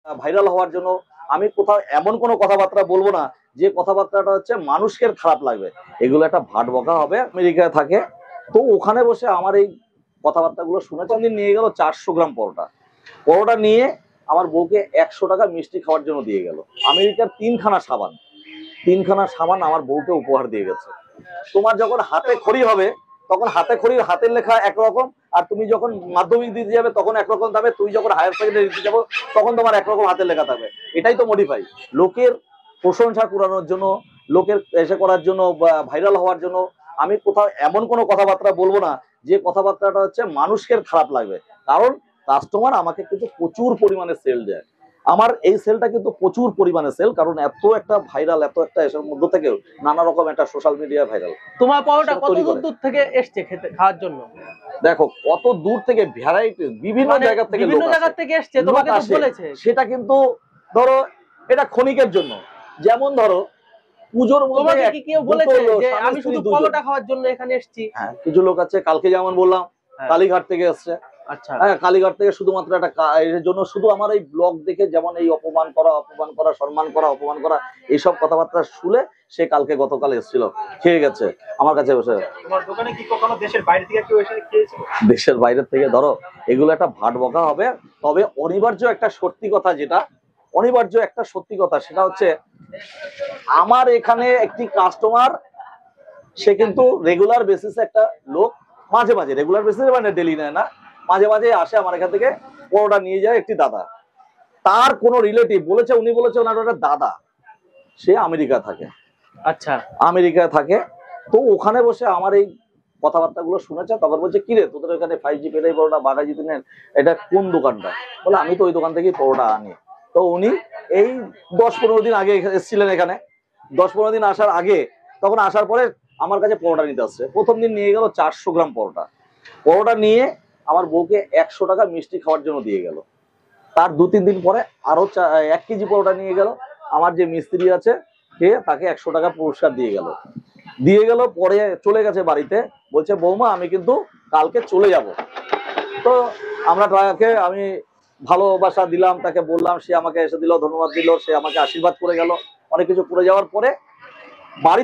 Viral হওয়ার জন্য আমি কোথাও এমন কোনো কথাবার্তা বলবো না যে কথাবার্তাটা হচ্ছে মানুষকে খারাপ লাগবে। এগুলো একটা ভাট বকা হবে। আমেরিকায় থাকে, তো ওখানে বসে আমার এই কথাবার্তাগুলো শুনে কোনদিন নিয়ে গেল 400 গ্রাম পরোটা। পরোটা নিয়ে আমার বউকে 100 টাকা মিষ্টি খাওয়ার জন্য দিয়ে গেল। আমেরিকার 3খানা সাবান আমার বউকে উপহার দিয়ে গেছে। তোমার যখন হাতে খড়ি হবে তখন হাতে খড়ির হাতের লেখা একরকম, আর তুমি যখন মাধ্যমিক দিতে যাবে তখন একরকম থাকবে, তুই যখন হায়ার সেকেন্ডারি দিতে যাবো তখন তোমার একরকম হাতের লেখা থাকবে। এটাই তো মডিফাই। লোকের প্রশংসা কুড়ানোর জন্য, লোকের এসে করার জন্য, ভাইরাল হওয়ার জন্য আমি কোথাও এমন কোনো কথাবার্তা বলবো না যে কথাবার্তাটা হচ্ছে মানুষকে খারাপ লাগবে। কারণ কাস্টমার আমাকে কিন্তু প্রচুর পরিমাণে সেল দেয়। আমার এই সেলটা কিন্তু প্রচুর পরিমাণে সেল, কারণ এত একটা ভাইরাল, এত একটা এসের মধ্যে থেকেও নানা রকম একটা সোশ্যাল মিডিয়া ভাইরাল। তোমার পরোটা কত দূর থেকে এসছে খেতে খাওয়ার জন্য? দেখো কত দূর থেকে ভ্যারাইটি বিভিন্ন জায়গা থেকে এসছে, তোমাকে তো বলেছে। সেটা কিন্তু ধরো এটা ক্ষণিকের জন্য। যেমন ধরো পুজোর মধ্যে কি কেউ বলেছে যে আমি শুধু পরোটা খাওয়ার জন্য এখানে এসেছি? হ্যাঁ, কিছু লোক আছে। কালকে যেমন বললাম কালীঘাট থেকে এসছে। আচ্ছা, হ্যাঁ, কালীঘাট থেকে শুধুমাত্র একটা এর জন্য শুধু আমার এই ব্লগ দেখে যেমন এই অপমান করা, সম্মান করা, অপমান করা, এইসব কথাবার্তা শুনে সে কালকে গতকাল এসেছিল, খেয়ে গেছে আমার কাছে বসে। তোমার দোকানে কি কখনো দেশের বাইরে থেকে কেউ এসে খেয়েছে? দেশের বাইরে থেকে ধরো এগুলো একটা ভাট বকা হবে। তবে অনিবার্য একটা সত্যি কথা, সেটা হচ্ছে আমার এখানে একটি কাস্টমার, সে কিন্তু রেগুলার বেসিসে একটা লোক, মাঝে মাঝে রেগুলার বেসিসে মানে ডেলি নেয় না, মাঝে মাঝে আসে আমার এখান থেকে পরোটা নিয়ে যায় একটি দাদা। তার কোনো রিলেটিভ বলেছে, উনি বলেছে ওনার একটা দাদা, সে আমেরিকা থাকে। আচ্ছা, আমেরিকায় থাকে, তো ওখানে বসে আমার এই কথাবার্তাগুলো শুনেছে। তখন বলছে, কিরে তোদের এখানে 5G পেটাই পরোটা বাঘাজিতে নেন, এটা কোন দোকানটা? বলে আমি তো ওই দোকান থেকেই পরোটা আনি। তো উনি এই 10-15 দিন আগে এসেছিলেন এখানে। 10-15 দিন আসার আগে, তখন আসার পরে আমার কাছে পরোটা নিতে আসছে। প্রথম দিন নিয়ে গেল 400 গ্রাম পরোটা নিয়ে আমার বউকে 100 টাকা মিষ্টি খাওয়ার জন্য দিয়ে গেল। তার 2-3 দিন পরে আরো 1 কেজি পরোটা নিয়ে গেল। আমার যে মিস্ত্রি আছে সে তাকে 100 টাকা পুরস্কার দিয়ে গেল। পরে চলে গেছে বাড়িতে, বলছে বৌমা আমি কিন্তু কালকে চলে যাব। তো আমরা তাকে আমি ভালোবাসা দিলাম, তাকে বললাম, সে আমাকে এসে দিল, ধন্যবাদ দিল, সে আমাকে আশীর্বাদ করে গেল। অনেক কিছু করে যাওয়ার পরে বাড়ি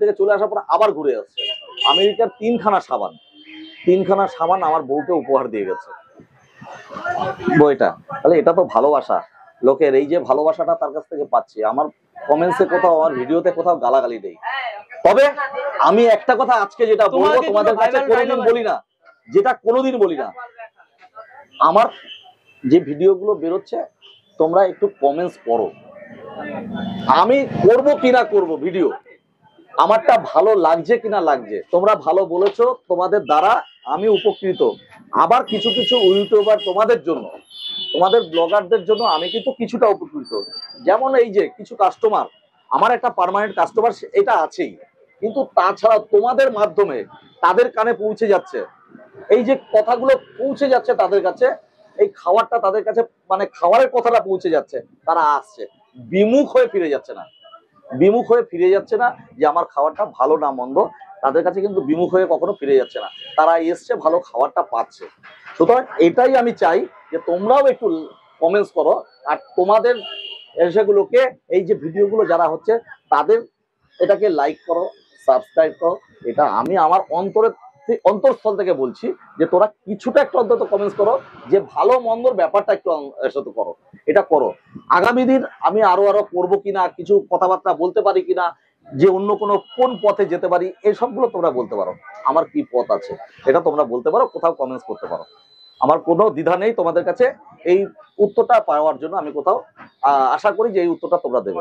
থেকে চলে আসার পর আবার ঘুরে আসছে। আমেরিকার 3খানা সাবান আমার বউকে উপহার দিয়ে গেছে বইটা। তাহলে এটা তো ভালোবাসা। লোকের এই যে ভালোবাসাটা তার কাছ থেকে পাচ্ছি। আমার কমেন্টসে কোথাও, আমার ভিডিওতে কোথাও গালাগালি নেই। তবে আমি একটা কথা আজকে যেটা বলবো তোমাদের কাছে, কোনোদিন বলি না, আমার যে ভিডিওগুলো বেরোচ্ছে তোমরা একটু কমেন্টস পড়ো। আমি করব কিনা করব ভিডিও, আমারটা ভালো লাগছে কিনা লাগছে, তোমরা ভালো বলেছো, তোমাদের দ্বারা আমি উপকৃত। আবার কিছু ইউটিউবার তোমাদের জন্য, তোমাদের ব্লগারদের জন্য আমি কিন্তু কিছুটা উপকৃত। যেমন এই যে কিছু কাস্টমার, আমার একটা পার্মানেন্ট কাস্টমার এটা আছেই, কিন্তু তাছাড়া তোমাদের মাধ্যমে তাদের কানে পৌঁছে যাচ্ছে, এই যে কথাগুলো পৌঁছে যাচ্ছে তাদের কাছে, এই খাবারটা তাদের কাছে মানে খাবারের কথাটা পৌঁছে যাচ্ছে, তারা আসছে, বিমুখ হয়ে ফিরে যাচ্ছে না যে আমার খাবারটা ভালো না মন্দ, তাদের কাছে কিন্তু বিমুখ হয়ে কখনো ফিরে যাচ্ছে না, তারা এসছে ভালো খাবারটা পাচ্ছে। সুতরাং এটাই আমি চাই যে তোমরাও একটু কমেন্টস করো, আর তোমাদের সেগুলোকে, এই যে ভিডিওগুলো যারা হচ্ছে তাদের এটাকে লাইক করো, সাবস্ক্রাইব করো। এটা আমি আমার অন্তরস্থল থেকে বলছি যে তোরা কিছুটা একটু অন্তত কমেন্টস করো, যে ভালো মন্দর ব্যাপারটা একটু সাথে করো, এটা করো। আগামী দিন আমি আরো করবো কিনা, কিছু কথাবার্তা বলতে পারি কিনা, যে অন্য কোন পথে যেতে পারি, এই সবগুলো তোমরা বলতে পারো। আমার কি পথ আছে এটা তোমরা বলতে পারো, কোথাও কমেন্টস করতে পারো। আমার কোনো দ্বিধা নেই তোমাদের কাছে এই উত্তরটা পাওয়ার জন্য। আমি কোথাও আশা করি যে এই উত্তরটা তোমরা দেবে।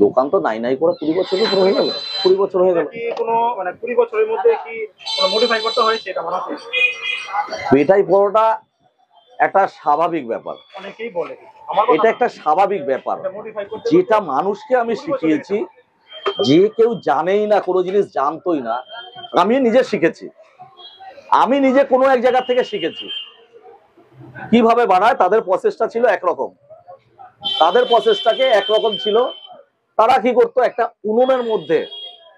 দোকান তো নাই করে 20 বছর হয়ে গেল। 20 বছর হয়ে গেল। মানে 20 বছরের মধ্যে কি কোনো মডিফাই করতে হয়েছে এটা বানাতে? পেটাই পরোটা একটা স্বাভাবিক ব্যাপার, অনেকেই বলে এটা একটা স্বাভাবিক ব্যাপার, যেটা মানুষকে আমি শিখিয়েছি। যে কেউ জানেই না, কোনো জিনিস জানতোই না, আমি নিজে শিখেছি। আমি নিজে কোনো এক জায়গা থেকে শিখেছি কিভাবে বানায়। তাদের প্রসেসটা ছিল একরকম, তাদের প্রসেসটাকে একরকম ছিল। তারা কি করতো, একটা উনুনের মধ্যে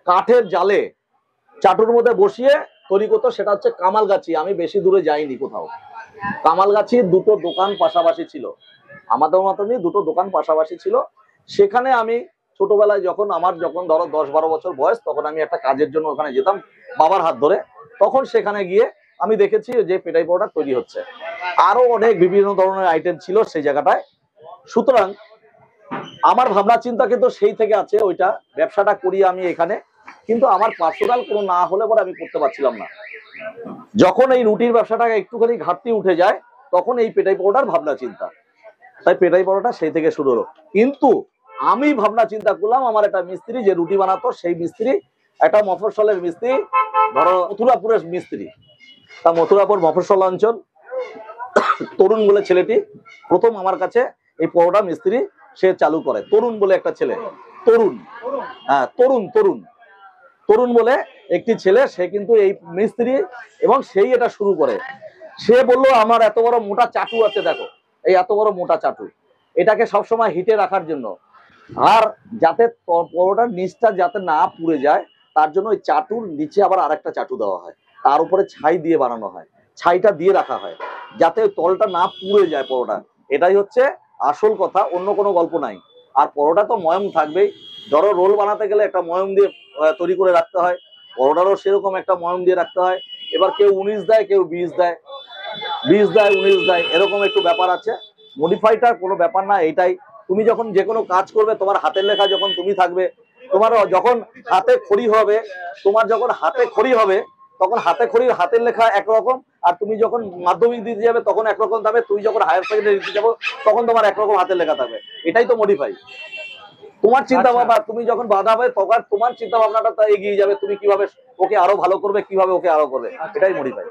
কাঠের জালে চাটুর মধ্যে বসিয়ে তৈরি করতো, সেটা হচ্ছে কামালগাছি। আমি বেশি দূরে যাইনি কোথাও, কামালগাছি দুটো দোকান পাশাপাশি ছিল, আমাদের মতনই দুটো দোকান পাশাপাশি ছিল। সেখানে আমি ছোটবেলায় যখন ধরো 10-12 বছর বয়স, তখন আমি একটা কাজের জন্য ওখানে যেতাম বাবার হাত ধরে। তখন সেখানে গিয়ে আমি দেখেছি যে পেটাই পরোটা তৈরি হচ্ছে, আরো অনেক বিভিন্ন ধরনের আইটেম ছিল সেই জায়গাটায়। সুতরাং আমার ভাবনা চিন্তা কিন্তু সেই থেকে আছে, ওইটা ব্যবসাটা করি আমি এখানে, কিন্তু আমার পার্সোনাল কোনো না হলে পরে আমি করতে পারছিলাম না। যখন এই রুটির ব্যবসাটা একটুখানি ঘাটতি উঠে যায়, তখন এই পেটাই পরোটার ভাবনা চিন্তা, তাই পেটাই পরোটা সেই থেকে শুরু হলো। কিন্তু আমি ভাবনা চিন্তা করলাম, আমার একটা মিস্ত্রি যে রুটি বানাতো, সেই মিস্ত্রি একটা মফস্বলের মিস্ত্রি, ধরো মথুরাপুরের মিস্ত্রি, তা মথুরাপুর মফস্বল অঞ্চল, তরুণ বলে ছেলেটি প্রথম আমার কাছে এই পরোটা মিস্ত্রি সে চালু করে। তরুণ বলে একটা ছেলে, তরুণ, হ্যাঁ তরুণ বলে একটি ছেলে, সে কিন্তু এই মিস্ত্রি এবং সেই এটা শুরু করে। সে বললো আমার এত বড় মোটা চাটু আছে, দেখো এই এত বড় মোটা চাটু, এটাকে সবসময় হিটে রাখার জন্য, আর যাতে পরোটার নিচটা যাতে না পুড়ে যায়, তার জন্য ওই চাটুর নিচে আবার আরেকটা চাটু দেওয়া হয়, তার উপরে ছাই দিয়ে বানানো হয়, ছাইটা দিয়ে রাখা হয় যাতে ওই তলটা না পুড়ে যায় পরোটা। এটাই হচ্ছে আসল কথা, অন্য কোনো গল্প নাই। আর পরোটা তো ময়ম থাকবেই, ধরো রোল বানাতে গেলে একটা ময়ম দিয়ে তৈরি করে রাখতে হয়, পরোটারও সেরকম একটা ময়ম দিয়ে রাখতে হয়। এবার কেউ 19 দেয়, কেউ 20 দেয়, 20 দেয় 19 দেয়, এরকম একটু ব্যাপার আছে। মডিফাইটার কোনো ব্যাপার না। এটাই তুমি যখন যে কোনো কাজ করবে, তোমার হাতের লেখা যখন তুমি থাকবে, তোমার যখন হাতে খড়ি হবে, তখন হাতে খড়ির হাতের লেখা একরকম, আর তুমি যখন মাধ্যমিক দিতে যাবে তখন একরকম থাকবে, তুমি যখন হায়ার সেকেন্ডারি দিতে যাবো তখন তোমার একরকম হাতের লেখা থাকবে। এটাই তো মডিফাই। তোমার চিন্তা ভাবনা, তুমি যখন বাধা হবে তখন তোমার চিন্তা ভাবনাটা এগিয়ে যাবে, তুমি কিভাবে ওকে আরো ভালো করবে, কিভাবে ওকে আরো করবে, এটাই মডিফাই।